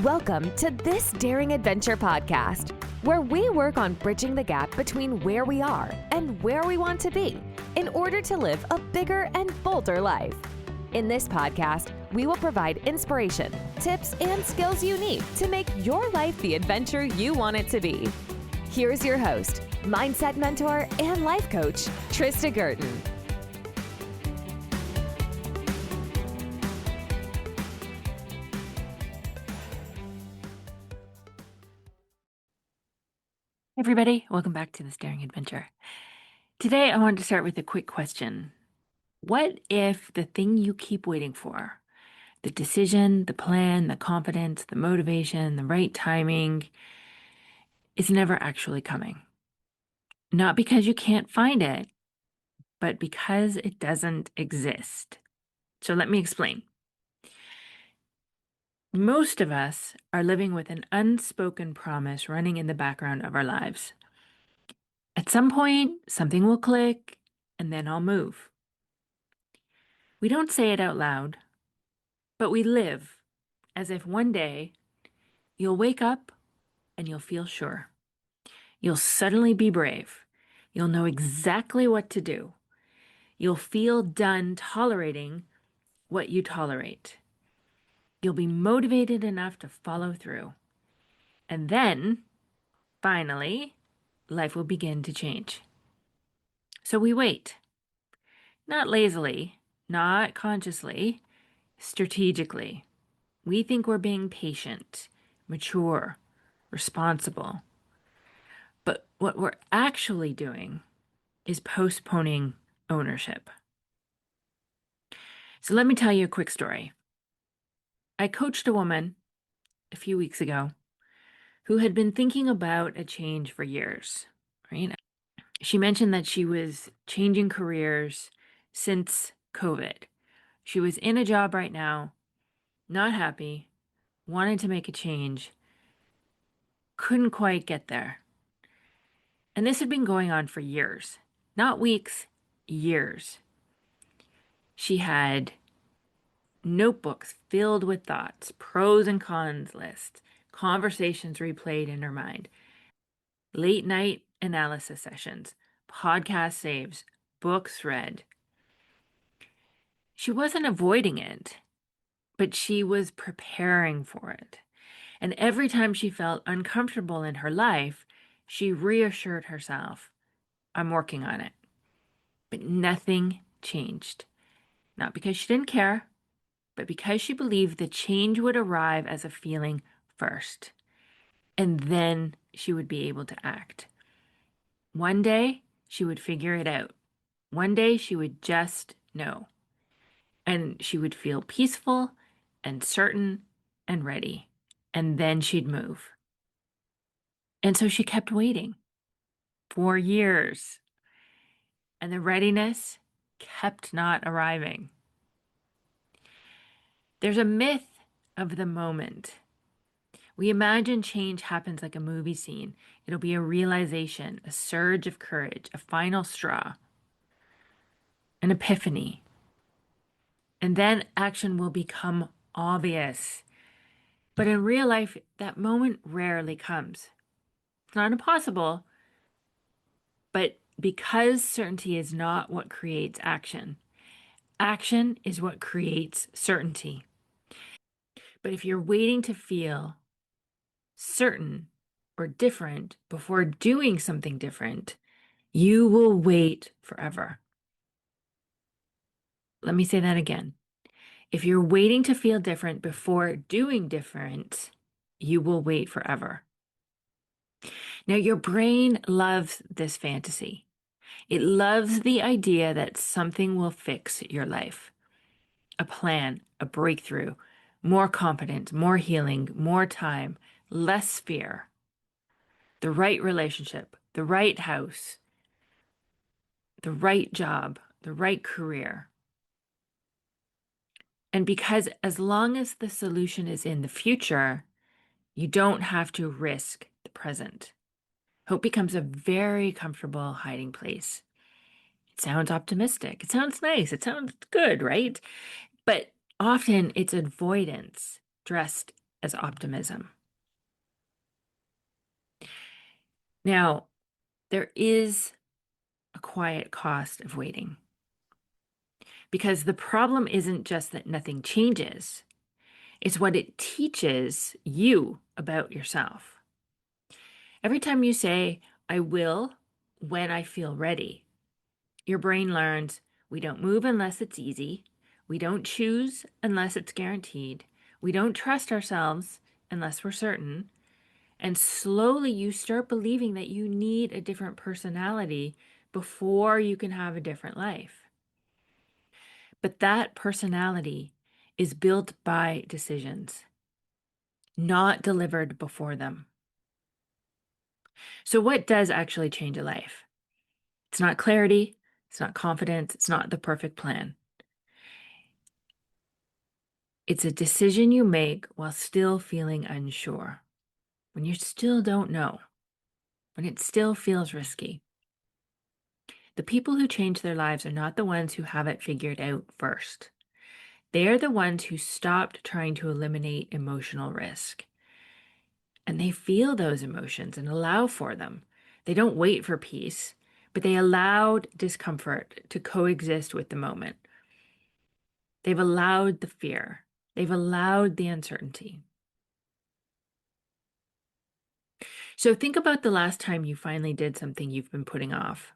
Welcome to This Daring Adventure podcast, where we work on bridging the gap between where we are and where we want to be in order to live a bigger and bolder life. In this podcast, we will provide inspiration, tips, and skills you need to make your life the adventure you want it to be. Here's your host, mindset mentor, and life coach, Trista Gurton. Everybody, welcome back to This Daring Adventure. Today, I wanted to start with a quick question. What if the thing you keep waiting for, the decision, the plan, the confidence, the motivation, the right timing, is never actually coming? Not because you can't find it, but because it doesn't exist. So let me explain. Most of us are living with an unspoken promise running in the background of our lives. At some point, something will click, and then I'll move. We don't say it out loud, but we live as if one day you'll wake up and you'll feel sure. You'll suddenly be brave. You'll know exactly what to do. You'll feel done tolerating what you tolerate. You'll be motivated enough to follow through. And then, finally, life will begin to change. So we wait. Not lazily, not consciously, strategically. We think we're being patient, mature, responsible. But what we're actually doing is postponing ownership. So let me tell you a quick story. I coached a woman a few weeks ago who had been thinking about a change for years, right? She mentioned that she was changing careers since COVID. She was in a job right now, not happy, wanted to make a change, couldn't quite get there. And this had been going on for years, not weeks, years. She had notebooks filled with thoughts, pros and cons lists, conversations replayed in her mind, late night analysis sessions, podcast saves, books read. She wasn't avoiding it, but she was preparing for it. And every time she felt uncomfortable in her life, she reassured herself, I'm working on it. But nothing changed. Not because she didn't care, but because she believed the change would arrive as a feeling first. And then she would be able to act. One day, she would figure it out. One day, she would just know. And she would feel peaceful and certain and ready. And then she'd move. And so she kept waiting for years. And the readiness kept not arriving. There's a myth of the moment. We imagine change happens like a movie scene. It'll be a realization, a surge of courage, a final straw, an epiphany. And then action will become obvious. But in real life, that moment rarely comes. It's not impossible, but because certainty is not what creates action, action is what creates certainty. But if you're waiting to feel certain or different before doing something different, you will wait forever. Let me say that again. If you're waiting to feel different before doing different, you will wait forever. Now, your brain loves this fantasy. It loves the idea that something will fix your life. A plan, a breakthrough, more confidence, more healing, more time, less fear. The right relationship, the right house, the right job, the right career. And because as long as the solution is in the future, you don't have to risk the present. Hope becomes a very comfortable hiding place. It sounds optimistic. It sounds nice. It sounds good, right? But often it's avoidance dressed as optimism. Now, there is a quiet cost of waiting because the problem isn't just that nothing changes, it's what it teaches you about yourself. Every time you say, I will when I feel ready, your brain learns we don't move unless it's easy, we don't choose unless it's guaranteed, we don't trust ourselves unless we're certain. And slowly you start believing that you need a different personality before you can have a different life. But that personality is built by decisions, not delivered before them. So, what does actually change a life? It's not clarity, it's not confidence, it's not the perfect plan. It's a decision you make while still feeling unsure, when you still don't know, when it still feels risky. The people who change their lives are not the ones who have it figured out first. They are the ones who stopped trying to eliminate emotional risk. And they feel those emotions and allow for them. They don't wait for peace, but they allowed discomfort to coexist with the moment. They've allowed the fear. They've allowed the uncertainty. So think about the last time you finally did something you've been putting off.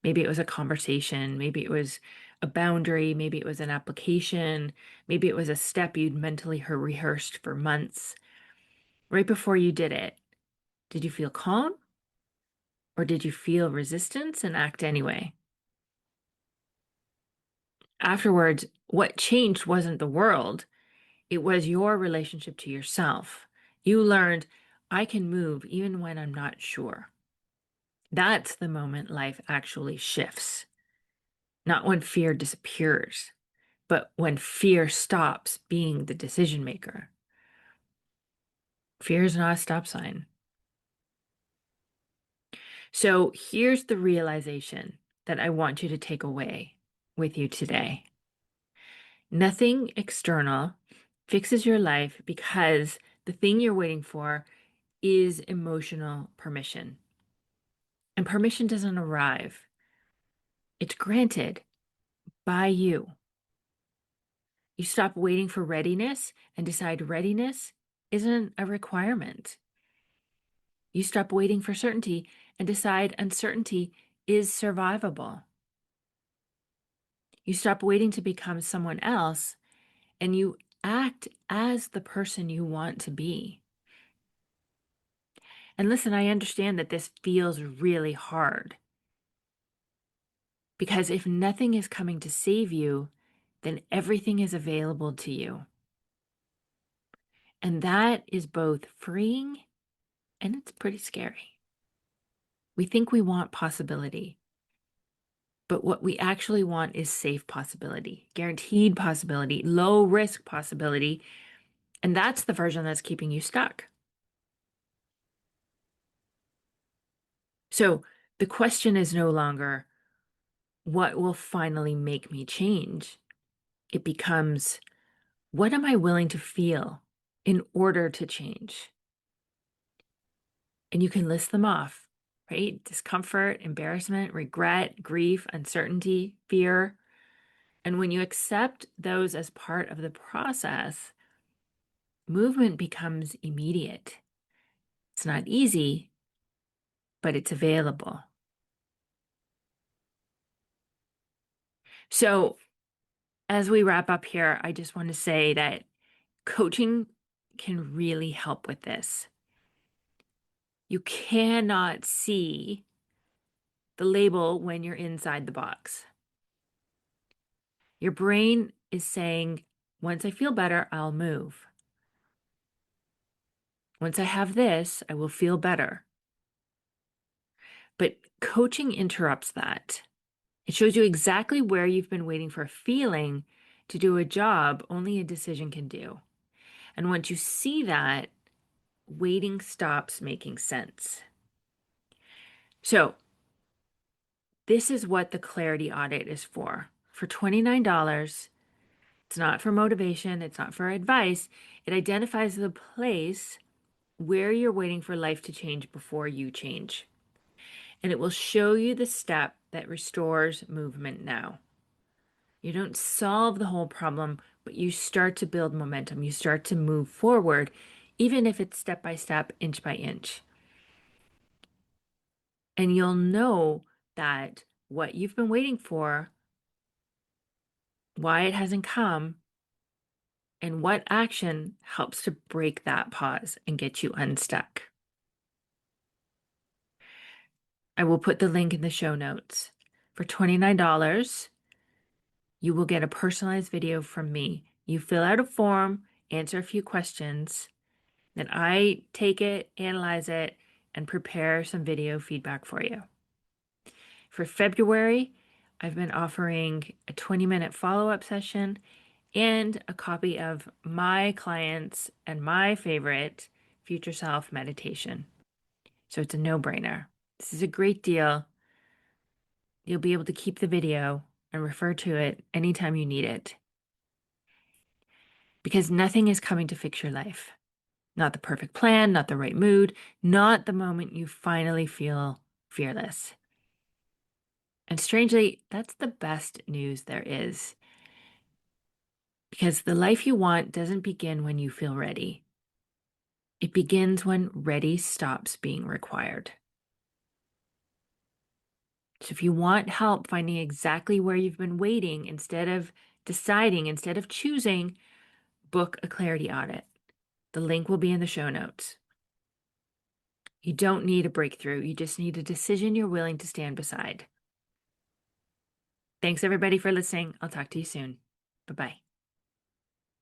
Maybe it was a conversation, maybe it was a boundary, maybe it was an application, maybe it was a step you'd mentally rehearsed for months. Right before you did it, did you feel calm? Or did you feel resistance and act anyway? Afterwards, what changed wasn't the world, it was your relationship to yourself. You learned, I can move even when I'm not sure. That's the moment life actually shifts. Not when fear disappears, but when fear stops being the decision maker. Fear is not a stop sign. So here's the realization that I want you to take away with you today. Nothing external fixes your life because the thing you're waiting for is emotional permission. And permission doesn't arrive, it's granted by you. You stop waiting for readiness and decide readiness isn't a requirement. You stop waiting for certainty and decide uncertainty is survivable. You stop waiting to become someone else and you act as the person you want to be. And listen, I understand that this feels really hard because if nothing is coming to save you, then everything is available to you. And that is both freeing and it's pretty scary. We think we want possibility, but what we actually want is safe possibility, guaranteed possibility, low risk possibility. And that's the version that's keeping you stuck. So the question is no longer, what will finally make me change? It becomes, what am I willing to feel in order to change? And you can list them off, right? Discomfort, embarrassment, regret, grief, uncertainty, fear. And when you accept those as part of the process, movement becomes immediate. It's not easy, but it's available. So, as we wrap up here, I just want to say that coaching can really help with this. You cannot see the label when you're inside the box. Your brain is saying, once I feel better, I'll move. Once I have this, I will feel better. But coaching interrupts that. It shows you exactly where you've been waiting for a feeling to do a job only a decision can do. And once you see that, waiting stops making sense. So, this is what the clarity audit is for. For $29, It's not for motivation, it's not for advice. It identifies the place where you're waiting for life to change before you change. And it will show you the step that restores movement now. You don't solve the whole problem, but you start to build momentum. You start to move forward, even if it's step by step, inch by inch. And you'll know that what you've been waiting for, why it hasn't come, and what action helps to break that pause and get you unstuck. I will put the link in the show notes. For $29, you will get a personalized video from me. You fill out a form, answer a few questions, then I take it, analyze it, and prepare some video feedback for you. For February, I've been offering a 20-minute follow-up session and a copy of my clients and my favorite future self meditation. So it's a no-brainer. This is a great deal. You'll be able to keep the video and refer to it anytime you need it. Because nothing is coming to fix your life. Not the perfect plan, not the right mood, not the moment you finally feel fearless. And strangely, that's the best news there is. Because the life you want doesn't begin when you feel ready. It begins when ready stops being required. So if you want help finding exactly where you've been waiting, instead of deciding, instead of choosing, book a clarity audit. The link will be in the show notes. You don't need a breakthrough. You just need a decision you're willing to stand beside. Thanks everybody for listening. I'll talk to you soon. Bye-bye.